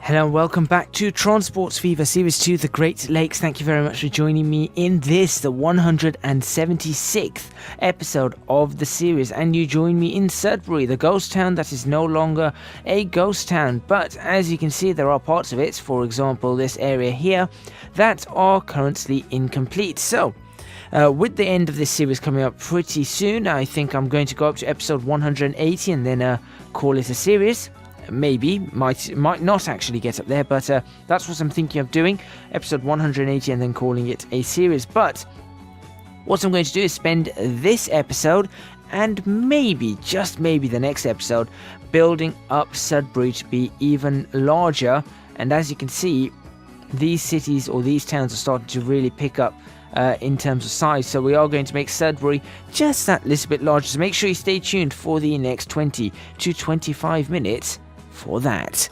Hello and welcome back to Transports Fever Series 2, The Great Lakes. Thank you very much for joining me in this, the 176th episode of the series. And you join me in Sudbury, the ghost town that is no longer a ghost town. But as you can see, there are parts of it, for example, this area here, that are currently incomplete. So, with the end of this series coming up pretty soon, I think I'm going to go up to episode 180 and then call it a series. Maybe, might not actually get up there, but that's what I'm thinking of doing, episode 180 and then calling it a series. But what I'm going to do is spend this episode and maybe, just maybe the next episode, building up Sudbury to be even larger. And as you can see, these cities or these towns are starting to really pick up in terms of size, so we are going to make Sudbury just that little bit larger. So make sure you stay tuned for the next 20 to 25 minutes for that.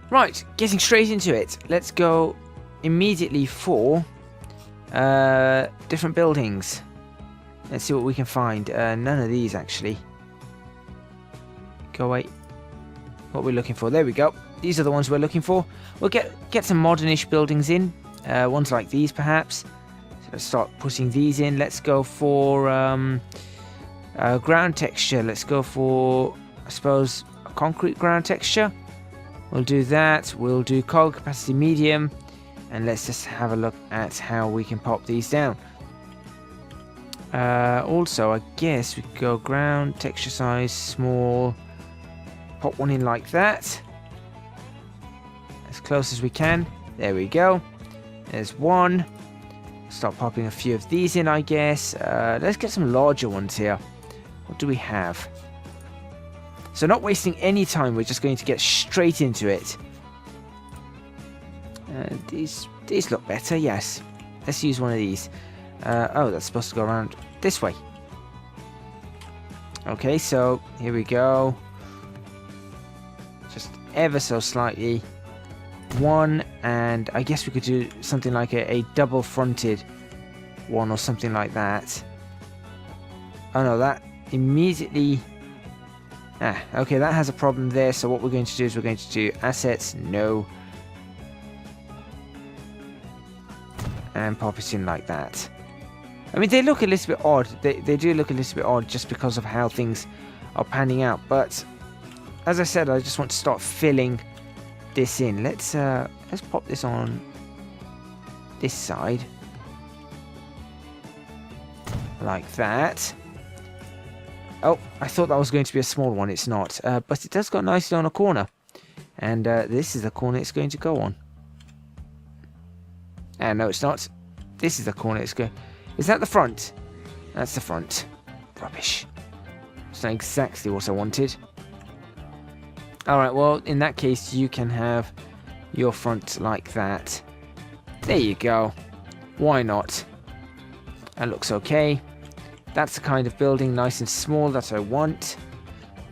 Right, getting straight into it. Let's go immediately for different buildings. Let's see what we can find. None of these actually. Go away. What we're looking for. There we go. These are the ones we're looking for. We'll get some modernish buildings in. Ones like these perhaps. Let's start putting these in. Let's go for ground texture. Let's go for, I suppose, a concrete ground texture. We'll do that. We'll do cog capacity medium. And let's just have a look at how we can pop these down. Also, I guess we could go ground texture size small. Pop one in like that. As close as we can. There we go. There's one. Start popping a few of these in, I guess. Let's get some larger ones here. What do we have? So not wasting any time, we're just going to get straight into it. These look better, yes. Let's use one of these. Oh, that's supposed to go around this way. Okay, so here we go. Just ever so slightly. One, and I guess we could do something like a double fronted one or something like that. Oh no, that immediately okay, that has a problem there. So what we're going to do is we're going to do assets, no, and pop it in like that. I mean, they look a little bit odd. They do look a little bit odd just because of how things are panning out, but as I said, I just want to start filling this in. Let's pop this on this side like that. Oh, I thought that was going to be a small one. It's not, but it does go nicely on a corner, and this is the corner it's going to go on. And no, it's not. This is the corner it's going. Is that the front? That's the front. Rubbish. It's not exactly what I wanted. Alright, well, in that case, you can have your front like that. There you go. Why not? That looks okay. That's the kind of building, nice and small, that I want.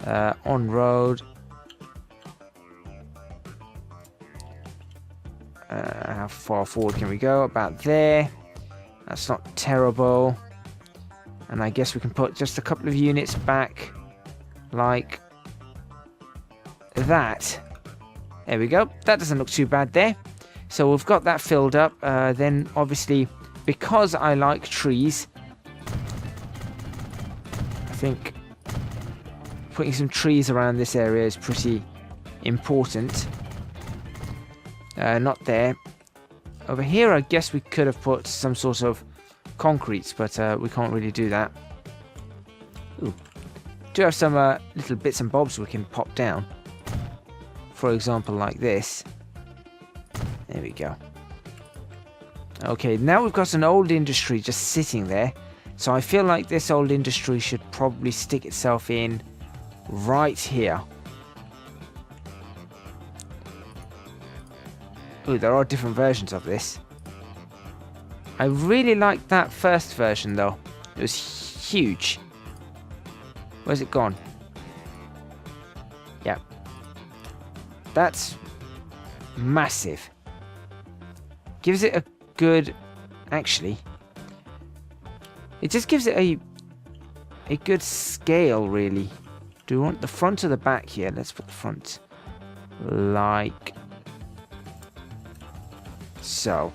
On road. How far forward can we go? About there. That's not terrible. And I guess we can put just a couple of units back, like that. There we go. That doesn't look too bad there. So we've got that filled up. Then obviously, because I like trees, I think putting some trees around this area is pretty important. Not there. Over here, I guess we could have put some sort of concrete, but we can't really do that. Ooh. Do have some little bits and bobs we can pop down. For example, like this. There we go. Okay, now we've got an old industry just sitting there. So I feel like this old industry should probably stick itself in right here. Ooh, there are different versions of this. I really liked that first version though. It was huge. Where's it gone? Yeah. That's massive. Gives it a good... Actually, It just gives it a good scale, really. Do we want the front or the back here? Let's put the front like so.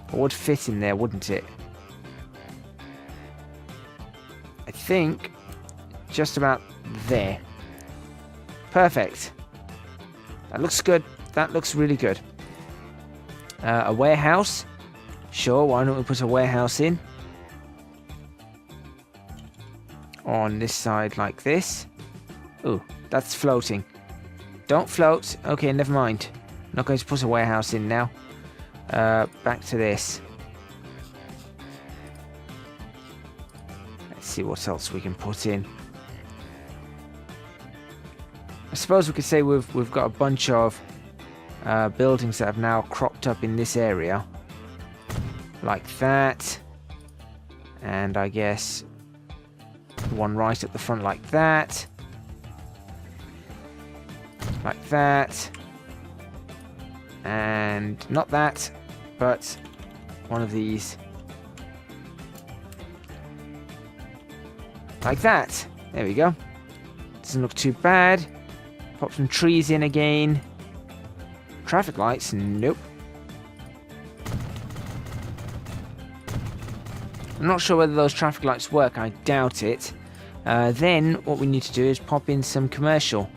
It would fit in there, wouldn't it? I think just about there. Perfect. That looks good. That looks really good. A warehouse. Sure, why don't we put a warehouse in? On this side like this. Ooh, that's floating. Don't float. Okay, never mind. Not going to put a warehouse in now. Back to this. Let's see what else we can put in. I suppose we could say we've got a bunch of buildings that have now cropped up in this area. Like that. And I guess one right at the front like that. Like that. And not that, but one of these. Like that. There we go. Doesn't look too bad. Pop some trees in again. Traffic lights? Nope. I'm not sure whether those traffic lights work. I doubt it. Then what we need to do is pop in some commercial.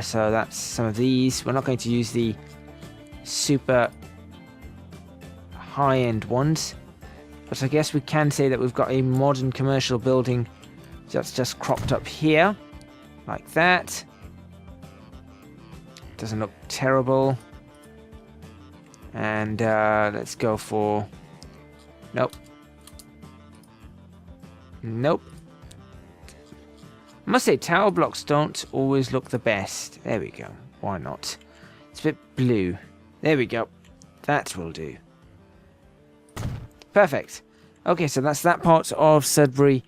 So that's some of these. We're not going to use the super high-end ones. But I guess we can say that we've got a modern commercial building that's just cropped up here. Like that. Doesn't look terrible. And let's go for... Nope. Nope. I must say, tower blocks don't always look the best. There we go. Why not? It's a bit blue. There we go. That will do. Perfect. Okay, so that's that part of Sudbury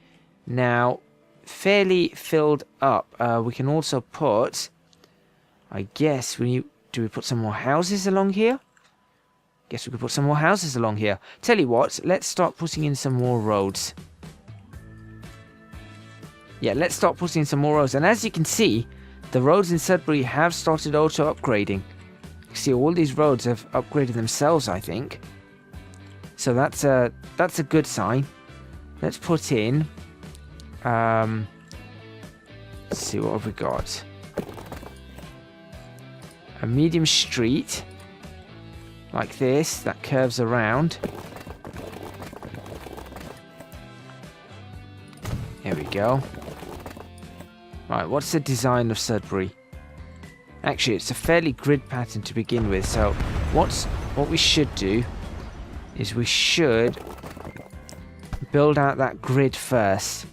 now fairly filled up. We can also put... I guess do we put some more houses along here? Guess we could put some more houses along here. Tell you what, let's start putting in some more roads. Yeah, let's start putting in some more roads. And as you can see, the roads in Sudbury have started auto-upgrading. You can see all these roads have upgraded themselves, I think. So that's a good sign. Let's put in... let's see, what have we got? A medium street. Like this, that curves around. There we go. Right, what's the design of Sudbury? Actually, it's a fairly grid pattern to begin with, so what we should do is we should build out that grid first.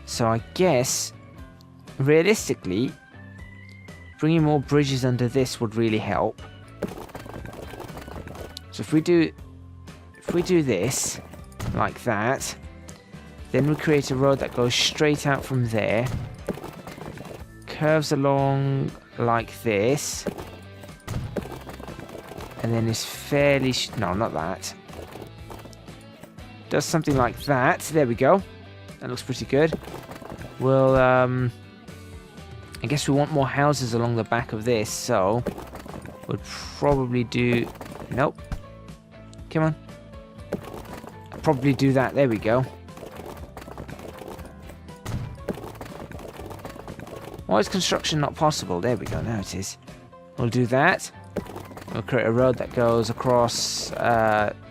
So I guess, realistically, bringing more bridges under this would really help. So if we do this, like that, then we create a road that goes straight out from there, curves along like this, and then is fairly... no, not that. Does something like that. There we go. That looks pretty good. We'll, I guess we want more houses along the back of this, so we'll probably do... nope. Come on. I'll probably do that. There we go. Why is construction not possible? There we go. Now it is. We'll do that. We'll create a road that goes across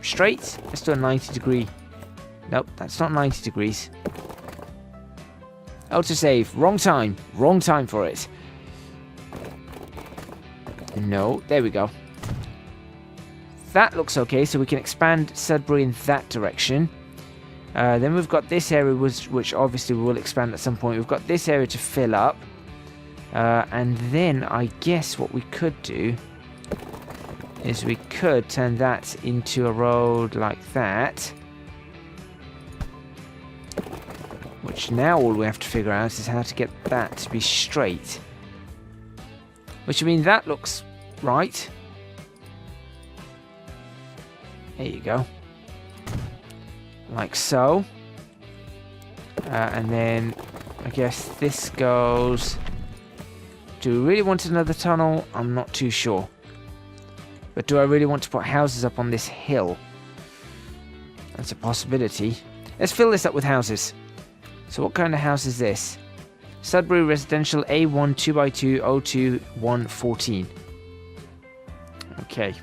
straight. Let's do a 90 degree. Nope, that's not 90 degrees. Autosave. Wrong time. Wrong time for it. No. There we go. That looks okay, so we can expand Sudbury in that direction. Then we've got this area, which obviously we will expand at some point. We've got this area to fill up. And then I guess what we could do is we could turn that into a road like that. Which now all we have to figure out is how to get that to be straight. Which, I mean, that looks right. There you go. like so. And then I guess this goes... Do we really want another tunnel? I'm not too sure. But do I really want to put houses up on this hill? That's a possibility. Let's fill this up with houses. So what kind of house is this? Sudbury Residential A1 2x2 02 114. Okay.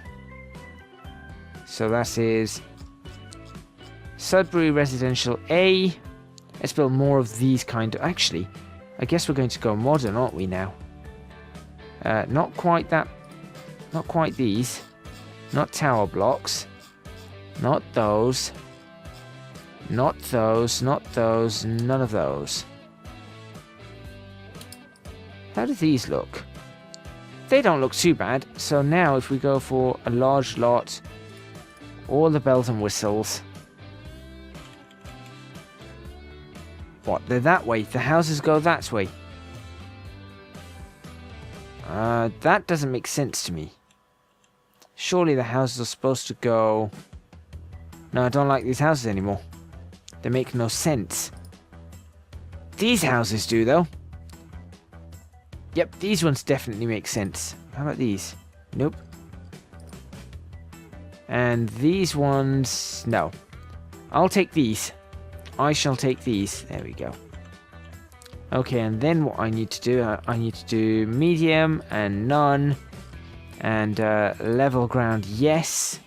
So that is Sudbury Residential A. Let's build more of these kind of... Actually, I guess we're going to go modern, aren't we now? Not quite that... Not quite these. Not tower blocks. Not those. Not those. Not those. None of those. How do these look? They don't look too bad. So now if we go for a large lot, all the bells and whistles. What? They're that way. The houses go that way. That doesn't make sense to me. Surely the houses are supposed to go... No, I don't like these houses anymore. They make no sense. These houses do, though. Yep, these ones definitely make sense. How about these? Nope. And these ones... No. I'll take these. I shall take these. There we go. Okay, and then what I need to do... I need to do medium and none. And level ground, yes.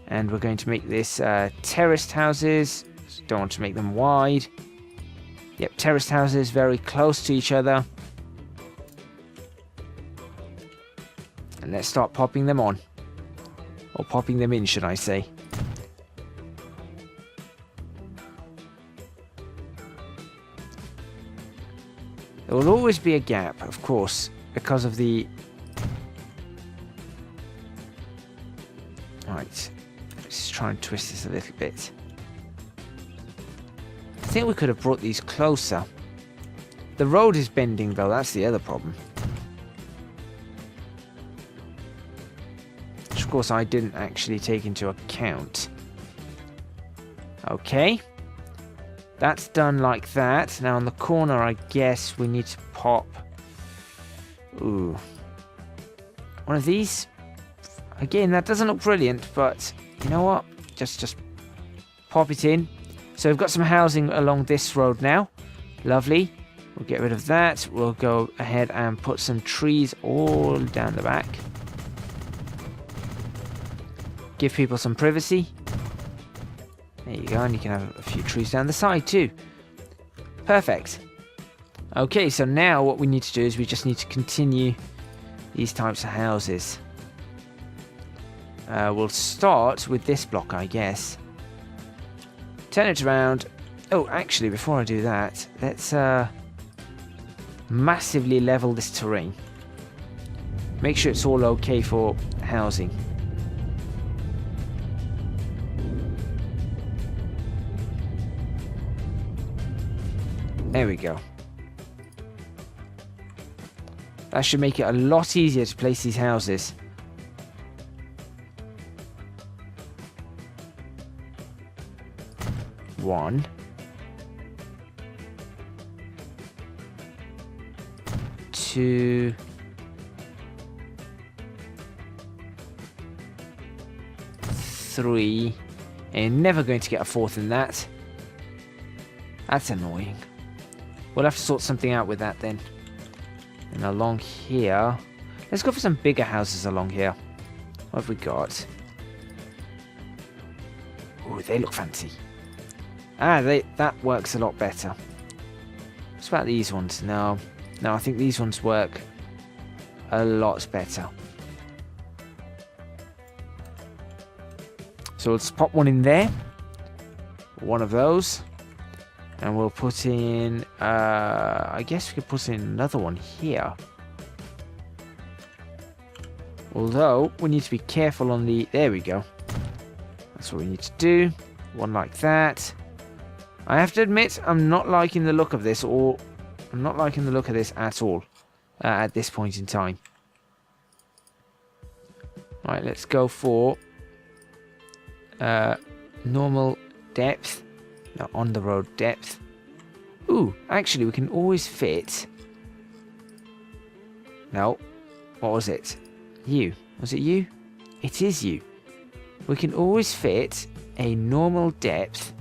And we're going to make this terraced houses. Don't want to make them wide. Yep, terraced houses very close to each other. And let's start popping them on. Or popping them in, should I say. There will always be a gap, of course, because of the... Right, let's try and twist this a little bit. I think we could have brought these closer. The road is bending though, that's the other problem. Which of course I didn't actually take into account. Okay. That's done like that. Now on the corner I guess we need to pop... Ooh. One of these? Again, that doesn't look brilliant, but you know what? Just pop it in. So we've got some housing along this road now. Lovely. We'll get rid of that. We'll go ahead and put some trees all down the back. Give people some privacy. There you go, and you can have a few trees down the side too. Perfect. Okay, so now what we need to do is we just need to continue these types of houses. We'll start with this block, I guess. Turn it around. Oh, actually, before I do that, let's massively level this terrain. Make sure it's all okay for housing. There we go. That should make it a lot easier to place these houses. One. Two. Three. And you're never going to get a fourth in that. That's annoying. We'll have to sort something out with that then. And along here... Let's go for some bigger houses along here. What have we got? Ooh, they look fancy. Ah, that works a lot better. What about these ones? No, I think these ones work a lot better. So let's pop one in there. One of those. And we'll put in... I guess we could put in another one here. Although, we need to be careful on the... There we go. That's what we need to do. One like that. I have to admit, I'm not liking the look of this, or I'm not liking the look of this at all at this point in time. Right, let's go for normal depth. No, on the road depth. Ooh, actually we can always fit... No. What was it? You. Was it you? It is you. We can always fit a normal depth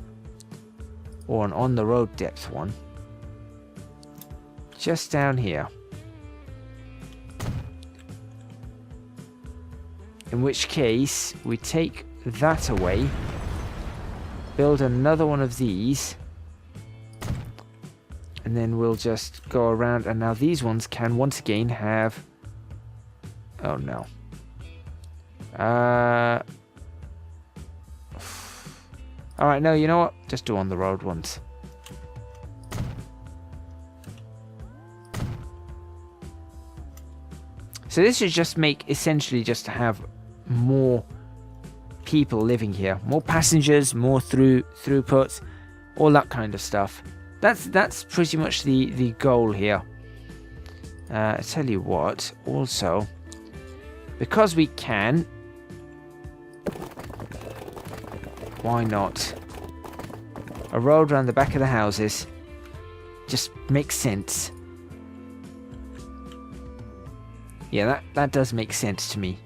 or an on the road depth one just down here. In which case we take that away, build another one of these, and then we'll just go around, and now these ones can once again have... Oh no. Alright, no, you know what? Just do on the road ones. So this should just make, essentially just to have more people living here. More passengers, more throughput, all that kind of stuff. That's pretty much the goal here. I tell you what, also, because we can, why not? A road around the back of the houses just makes sense. Yeah, that does make sense to me.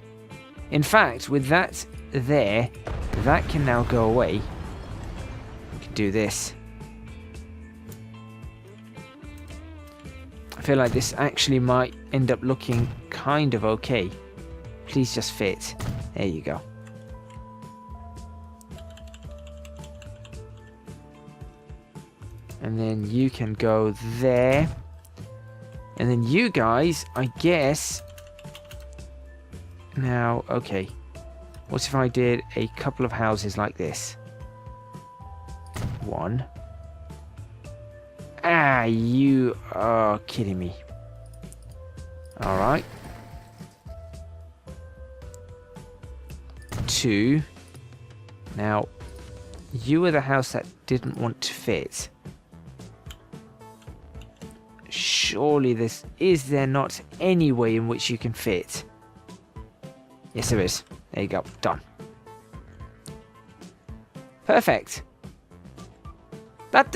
In fact, with that there, that can now go away. We can do this. I feel like this actually might end up looking kind of okay. Please just fit. There you go. And then you can go there. And then you guys, I guess... Now, okay. What if I did a couple of houses like this? One. Ah, you are kidding me. Alright. Two. Now, you were the house that didn't want to fit. Surely is there not any way in which you can fit? Yes, there is. There you go. Done. Perfect. That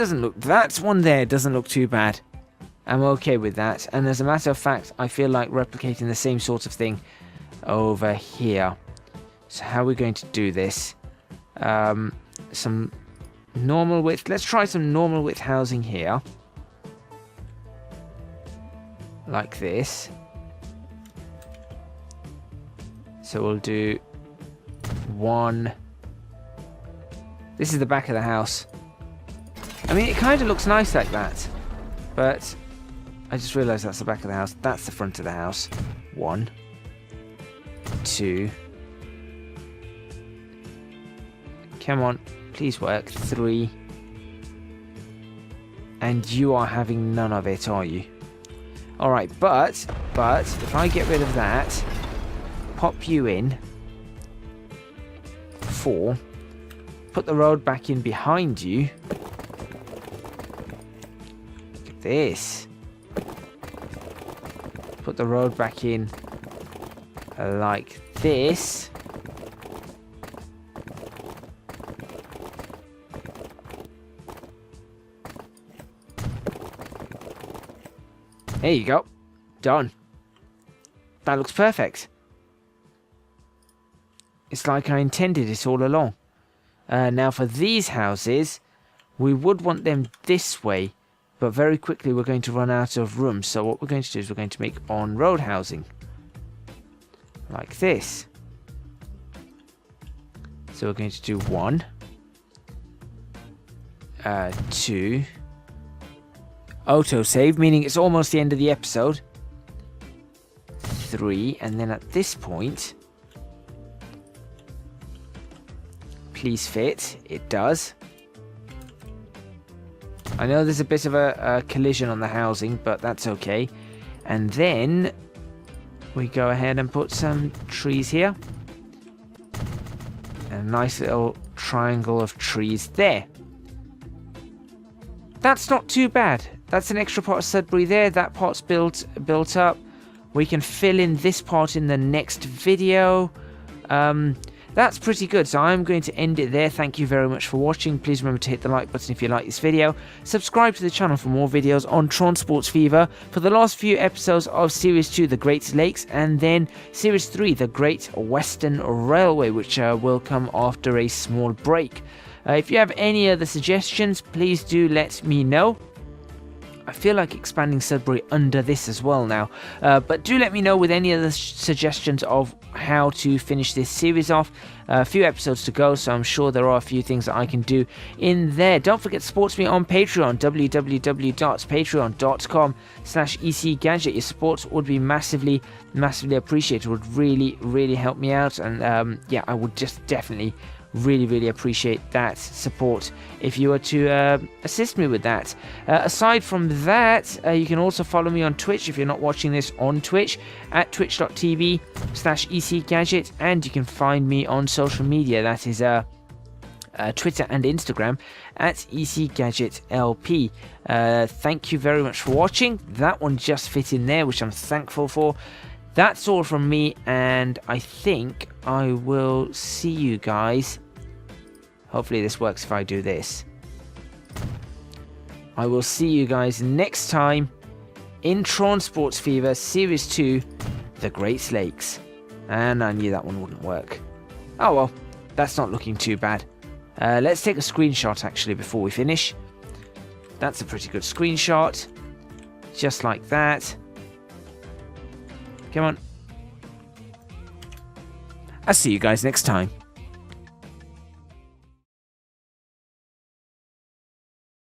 one there doesn't look too bad. I'm okay with that. And as a matter of fact, I feel like replicating the same sort of thing over here. So how are we going to do this? Some normal width. Let's try some normal width housing here. Like this. So we'll do one. This is the back of the house. I mean, it kind of looks nice like that. But I just realised that's the back of the house. That's the front of the house. One. Two. Come on. Please work. Three. And you are having none of it, are you? Alright, but if I get rid of that, pop you in, 4, put the road back in behind you. Look at this. Put the road back in like this. There you go. Done. That looks perfect. It's like I intended it all along. Now for these houses, we would want them this way, but very quickly we're going to run out of room. So what we're going to do is we're going to make on-road housing. Like this. So we're going to do 1, 2... Autosave, meaning it's almost the end of the episode. 3, and then at this point, please fit. It does. I know there's a bit of a collision on the housing, but that's okay. And then we go ahead and put some trees here. A nice little triangle of trees there. That's not too bad. That's an extra part of Sudbury there. That part's built up. We can fill in this part in the next video. that's pretty good. So I'm going to end it there. Thank you very much for watching. Please remember to hit the like button if you like this video. Subscribe to the channel for more videos on Tron Sports Fever for the last few episodes of Series 2, The Great Lakes, and then Series 3, The Great Western Railway, which will come after a small break. If you have any other suggestions, please do let me know. I feel like expanding Sudbury under this as well now, but do let me know with any other suggestions of how to finish this series off. A few episodes to go, so I'm sure there are a few things that I can do in there. Don't forget to support me on Patreon, www.patreon.com/ECGadget. Your support would be massively appreciated. It would really help me out, and yeah, I would just definitely really appreciate that support if you were to assist me with that. Aside from that, you can also follow me on Twitch if you're not watching this on Twitch, at twitch.tv/ECGadget, and you can find me on social media, that is Twitter and Instagram, at ECGadgetLP. Thank you very much for watching. That one just fit in there, which I'm thankful for. That's all from me, and I think I will see you guys. Hopefully this works if I do this. I will see you guys next time in Tron Sports Fever Series 2, The Great Lakes. And I knew that one wouldn't work. Oh well, that's not looking too bad. Let's take a screenshot actually before we finish. That's a pretty good screenshot. Just like that. Come on. I'll see you guys next time.